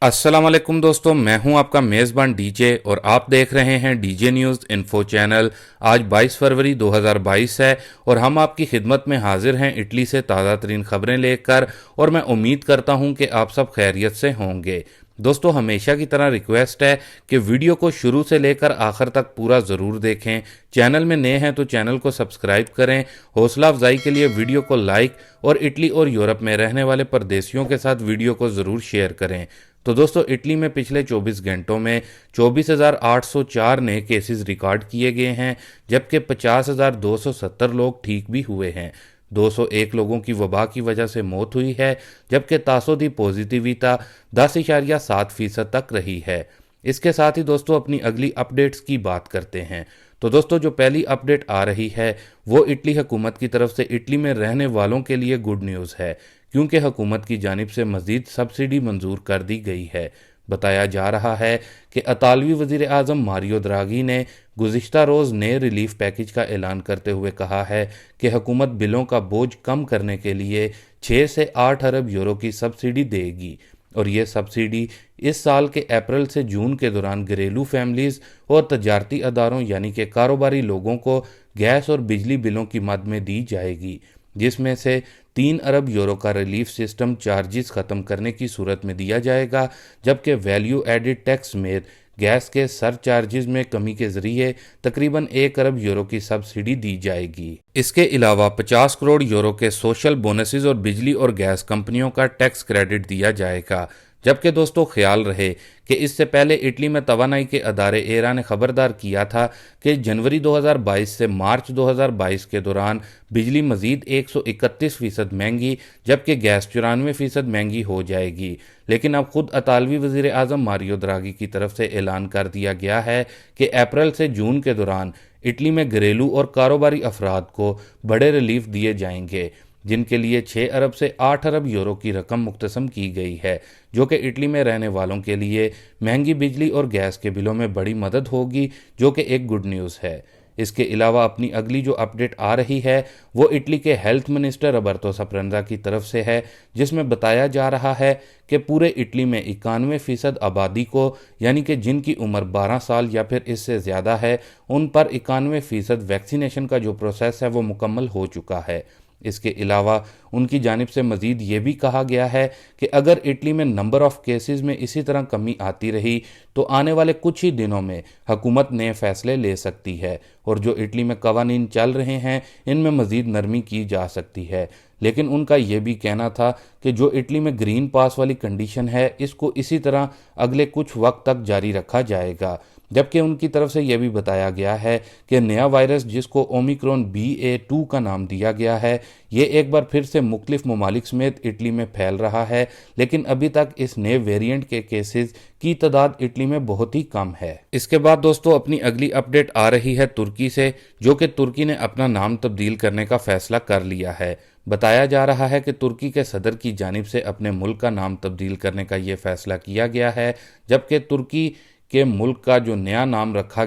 अस्सलाम वालेकुम दोस्तों, मैं हूं आपका मेज़बान डीजे और आप देख रहे हैं डीजे न्यूज़ इन्फो चैनल। आज 22 फरवरी 2022 है और हम आपकी खिदमत में हाजिर हैं इटली से ताज़ा तरीन खबरें लेकर। और मैं उम्मीद करता हूं कि आप सब खैरियत से होंगे। दोस्तों, हमेशा की तरह रिक्वेस्ट है कि वीडियो को शुरू से लेकर आखिर तक पूरा ज़रूर देखें। चैनल में नए हैं तो चैनल को सब्सक्राइब करें। हौसला अफजाई के लिए वीडियो को लाइक और इटली और यूरोप में रहने वाले परदेशियों के साथ वीडियो को ज़रूर शेयर करें। तो दोस्तों, इटली में पिछले 24 घंटों में 24,804 नए केसेस रिकॉर्ड किए गए हैं, जबकि 50,270 लोग ठीक भी हुए हैं। 201 लोगों की वबा की वजह से मौत हुई है, जबकि तासुदी पॉजिटिविटी 10.7% तक रही है। इसके साथ ही दोस्तों अपनी अगली अपडेट्स की बात करते हैं। तो दोस्तों, जो पहली अपडेट आ रही है वो इटली हुकूमत की तरफ से इटली में रहने वालों के लिए गुड न्यूज़ है, क्योंकि हुकूमत की जानिब से मज़ीद सब्सिडी मंजूर कर दी गई है। बताया जा रहा है कि इतालवी वज़ीर आज़म मारियो द्रागी ने गुज़िश्ता रोज़ नए रिलीफ पैकेज का ऐलान करते हुए कहा है कि हुकूमत बिलों का बोझ कम करने के लिए 6 से 8 अरब यूरो की सब्सिडी देगी। और ये सब्सिडी इस साल के अप्रैल से जून के दौरान घरेलू फैमिलीज़ और तजारती अदारों यानी कि कारोबारी लोगों को गैस और बिजली बिलों की मद में दी जाएगी, जिसमें से 3 अरब यूरो का रिलीफ सिस्टम चार्जेस ख़त्म करने की सूरत में दिया जाएगा, जबकि वैल्यू एडिड टैक्स में गैस के सर चार्जेस में कमी के जरिए तकरीबन 1 अरब यूरो की सब्सिडी दी जाएगी। इसके अलावा 50 करोड़ यूरो के सोशल बोनसेस और बिजली और गैस कंपनियों का टैक्स क्रेडिट दिया जाएगा। जबकि दोस्तों, ख्याल रहे कि इससे पहले इटली में तवानाई के अदारे एरा ने खबरदार किया था कि जनवरी 2022 से मार्च 2022 के दौरान बिजली मजीद 131% महंगी जबकि गैस 94% महंगी हो जाएगी। लेकिन अब खुद इतालवी वज़ीर आज़म मारियो द्रागी की तरफ से ऐलान कर दिया गया है कि अप्रैल से जून के दौरान इटली में घरेलू और कारोबारी अफराद को बड़े रिलीफ दिए जाएंगे, जिनके लिए 6 अरब से 8 अरब यूरो की रकम मुख्तसम की गई है, जो कि इटली में रहने वालों के लिए महंगी बिजली और गैस के बिलों में बड़ी मदद होगी, जो कि एक गुड न्यूज़ है। इसके अलावा अपनी अगली जो अपडेट आ रही है वो इटली के हेल्थ मिनिस्टर रॉबर्टो स्परेंजा की तरफ से है, जिसमें बताया जा रहा है कि पूरे इटली में 91% आबादी को यानी कि जिनकी उम्र 12 साल या फिर इससे ज़्यादा है, उन पर 91% वैक्सीनेशन का जो प्रोसेस है वो मुकम्मल हो चुका है। इसके अलावा उनकी जानिब से मज़ीद ये भी कहा गया है कि अगर इटली में नंबर ऑफ़ केसेस में इसी तरह कमी आती रही तो आने वाले कुछ ही दिनों में हुकूमत नए फैसले ले सकती है और जो इटली में कवानीन चल रहे हैं इनमें मज़ीद नरमी की जा सकती है। लेकिन उनका ये भी कहना था कि जो इटली में ग्रीन पास वाली कंडीशन है इसको इसी तरह अगले कुछ वक्त तक जारी रखा जाएगा। जबकि उनकी तरफ से यह भी बताया गया है कि नया वायरस जिसको ओमिक्रॉन BA.2 का नाम दिया गया है, ये एक बार फिर से मुख्तलिफ ममालिक समेत इटली में फैल रहा है, लेकिन अभी तक इस नए वेरिएंट के केसेस की तादाद इटली में बहुत ही कम है। इसके बाद दोस्तों अपनी अगली अपडेट आ रही है तुर्की से, जो कि तुर्की ने अपना नाम तब्दील करने का फैसला कर लिया है। बताया जा रहा है कि तुर्की के सदर की जानिब से अपने मुल्क का नाम तब्दील करने का ये फैसला किया गया है, जबकि तुर्की के मुल्क का जो नया नाम रखा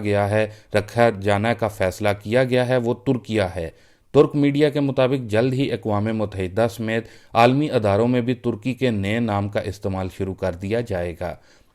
जाना का फैसला किया गया है वो तुर्किया है। तुर्क मीडिया के मुताबिक जल्द ही अक़वाम मुत्तहिदा समेत आलमी अदारों में भी तुर्की के नए नाम का इस्तेमाल शुरू कर दिया जाएगा।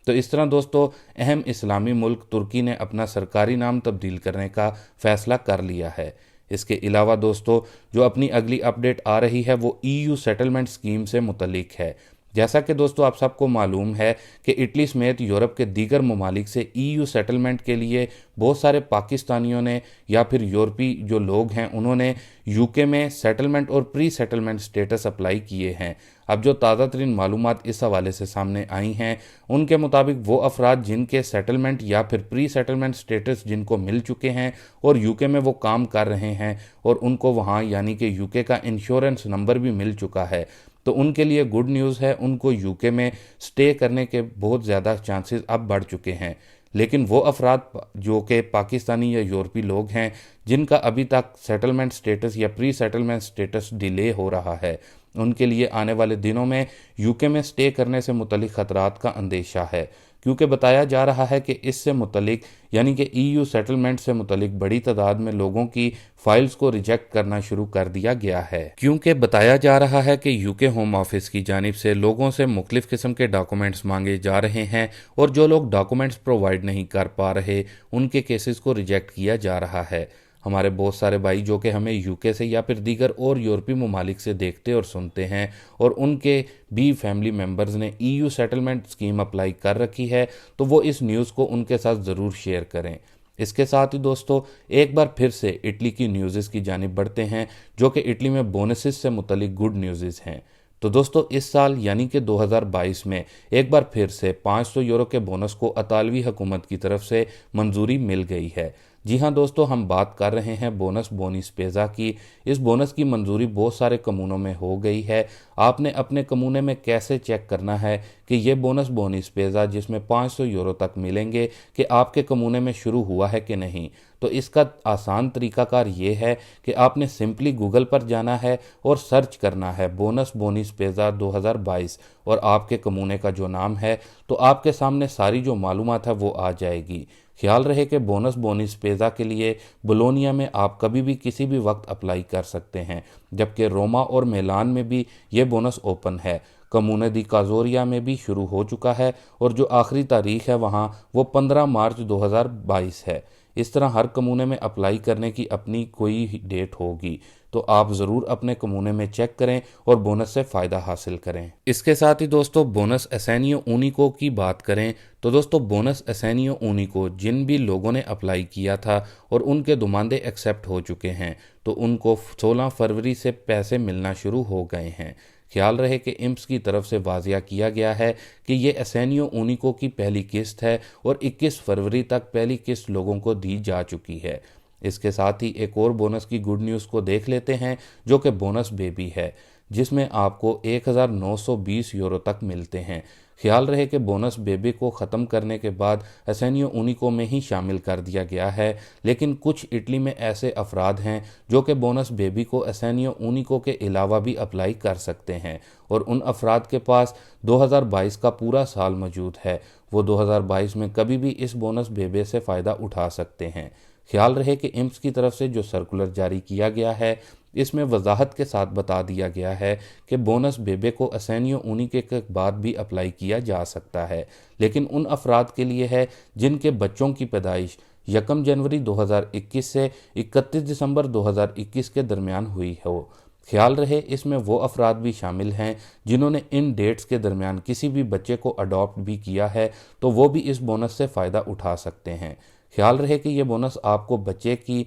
तो इस तरह दोस्तों अहम इस्लामी मुल्क तुर्की ने अपना सरकारी नाम तब्दील करने का फैसला कर लिया है। इसके अलावा दोस्तों जो अपनी अगली अपडेट आ रही है वो EU सेटलमेंट स्कीम से मुतल्लिक है। जैसा कि दोस्तों आप सबको मालूम है कि इटली समेत यूरोप के दीगर ममालिक से EU सेटलमेंट के लिए बहुत सारे पाकिस्तानियों ने या फिर यूरोपी जो लोग हैं उन्होंने UK में सेटलमेंट और प्री सेटलमेंट स्टेटस अप्लाई किए हैं। अब जो ताज़ा तरीन मालूमात इस हवाले से सामने आई हैं उनके मुताबिक वो अफराद जिनके सेटलमेंट या फिर प्री सेटलमेंट स्टेटस जिनको मिल चुके हैं और UK में वो काम कर रहे हैं और उनको वहाँ यानी कि UK का इंश्योरेंस नंबर भी मिल चुका है, तो उनके लिए गुड न्यूज़ है, उनको UK में स्टे करने के बहुत ज़्यादा चांसेस अब बढ़ चुके हैं। लेकिन वो अफराद जो कि पाकिस्तानी या यूरोपी लोग हैं जिनका अभी तक सेटलमेंट स्टेटस या प्री सेटलमेंट स्टेटस डिले हो रहा है, उन के लिए आने वाले दिनों में यूके में स्टे करने से मुतलिक खतरात का अंदेशा है, क्योंकि बताया जा रहा है कि इससे मुतलिक यानी कि ईयू सेटलमेंट से मुतलिक बड़ी तादाद में लोगों की फाइल्स को रिजेक्ट करना शुरू कर दिया गया है, क्योंकि बताया जा रहा है कि यूके होम ऑफिस की जानिब से लोगों से मुख्तलिफ किस्म के डॉक्यूमेंट्स मांगे जा रहे हैं और जो लोग डॉक्यूमेंट्स प्रोवाइड नहीं कर पा रहे उनके केसेस को रिजेक्ट किया जा रहा है। हमारे बहुत सारे भाई जो कि हमें यूके से या फिर दीगर और यूरोपीय ममालिक से देखते और सुनते हैं और उनके भी फैमिली मेम्बर्स ने ईयू सेटलमेंट स्कीम अप्लाई कर रखी है, तो वो इस न्यूज़ को उनके साथ ज़रूर शेयर करें। इसके साथ ही दोस्तों एक बार फिर से इटली की न्यूज़ की जानिब बढ़ते हैं, जो कि इटली में बोनसेस से मुतलिक गुड न्यूज़ हैं। तो दोस्तों इस साल यानी कि 2022 में एक बार फिर से 500 यूरो के बोनस को इतालवी हुकूमत की तरफ से मंजूरी मिल गई है। जी हाँ दोस्तों, हम बात कर रहे हैं बोनस बोनी स्पेज़ा की। इस बोनस की मंजूरी बहुत सारे कमूनों में हो गई है। आपने अपने कमूने में कैसे चेक करना है कि ये बोनस बोनी स्पेज़ा जिसमें 500 यूरो तक मिलेंगे कि आपके कमूने में शुरू हुआ है कि नहीं। तो इसका आसान तरीकाकार ये है कि आपने सिंपली गूगल पर जाना है और सर्च करना है बोनस बोनी स्पेज़ा 2022 और आपके कमूने का जो नाम है, तो आपके सामने सारी जो मालूमात है वो आ जाएगी। ख्याल रहे कि बोनस बोनी स्पेज़ा के लिए बोलोनिया में आप कभी भी किसी भी वक्त अप्लाई कर सकते हैं, जबकि रोमा और मिलान में भी ये बोनस ओपन है। कमूने दी काजोरिया में भी शुरू हो चुका है और जो आखिरी तारीख है वहाँ वो 15 मार्च 2022 है। इस तरह हर कमूने में अप्लाई करने की अपनी कोई डेट होगी, तो आप ज़रूर अपने कमूने में चेक करें और बोनस से फ़ायदा हासिल करें। इसके साथ ही दोस्तों बोनस एसेनियो ऊनिको की बात करें तो दोस्तों बोनस एसेनियो ऊनिको जिन भी लोगों ने अप्लाई किया था और उनके दुमानदे एक्सेप्ट हो चुके हैं, तो उनको 16 फरवरी से पैसे मिलना शुरू हो गए हैं। ख्याल रहे कि इम्स की तरफ से वाजिया किया गया है कि ये एसेनियो ऊनिको की पहली किस्त है और 21 फरवरी तक पहली किस्त लोगों को दी जा चुकी है। इसके साथ ही एक और बोनस की गुड न्यूज़ को देख लेते हैं, जो कि बोनस बेबी है, जिसमें आपको 1920 यूरो तक मिलते हैं। ख्याल रहे कि बोनस बेबी को ख़त्म करने के बाद एसेनियो ऊनिको में ही शामिल कर दिया गया है, लेकिन कुछ इटली में ऐसे अफराद हैं जो कि बोनस बेबी को एसेनियो ऊनिको के अलावा भी अप्लाई कर सकते हैं और उन अफराद के पास 2022 का पूरा साल मौजूद है। वो 2022 में कभी भी इस बोनस बेबे से फ़ायदा उठा सकते हैं। ख्याल रहे कि इम्स की तरफ से जो सर्कुलर जारी किया गया है, इसमें वजाहत के साथ बता दिया गया है कि बोनस बेबे को एसेनियो ऊनिको के बाद भी अप्लाई किया जा सकता है, लेकिन उन अफराद के लिए है जिनके बच्चों की पैदाइश 1 जनवरी 2021 से 31 दिसंबर 2021 के दरमियान हुई हो। ख्याल रहे इसमें वो अफराद भी शामिल हैं जिन्होंने इन डेट्स के दरमियान किसी भी बच्चे को अडॉप्ट भी किया है, तो वो भी इस बोनस से फ़ायदा उठा सकते हैं। ख्याल रहे कि ये बोनस आपको बच्चे की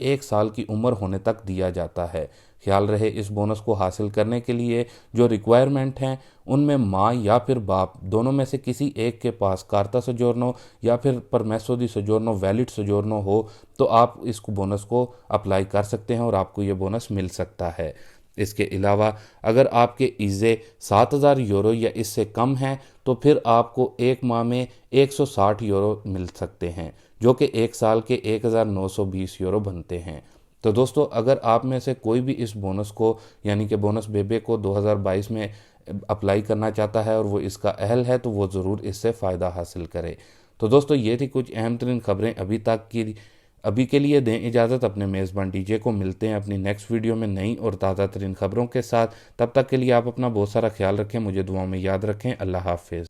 1 साल की उम्र होने तक दिया जाता है। ख्याल रहे इस बोनस को हासिल करने के लिए जो रिक्वायरमेंट हैं उनमें माँ या फिर बाप दोनों में से किसी एक के पास कार्ता सोजोर्नो या फिर परमेसो दी सोजोर्नो वैलिड सोजोर्नो हो, तो आप इस बोनस को अप्लाई कर सकते हैं और आपको ये बोनस मिल सकता है। इसके अलावा अगर आपके ईज़े 7000 यूरो या इससे कम हैं, तो फिर आपको एक माह में 160 यूरो मिल सकते हैं, जो कि एक साल के 1920 यूरो बनते हैं। तो दोस्तों अगर आप में से कोई भी इस बोनस को यानी कि बोनस बेबे को 2022 में अप्लाई करना चाहता है और वो इसका अहल है, तो वो ज़रूर इससे फ़ायदा हासिल करे। तो दोस्तों ये थी कुछ अहम तरीन खबरें अभी तक की। अभी के लिए दें इजाज़त अपने मेज़बान डीजे को। मिलते हैं अपनी नेक्स्ट वीडियो में नई और ताज़ा तरीन खबरों के साथ। तब तक के लिए आप अपना बहुत सारा ख्याल रखें, मुझे दुआ में याद रखें। अल्लाह हाफिज़।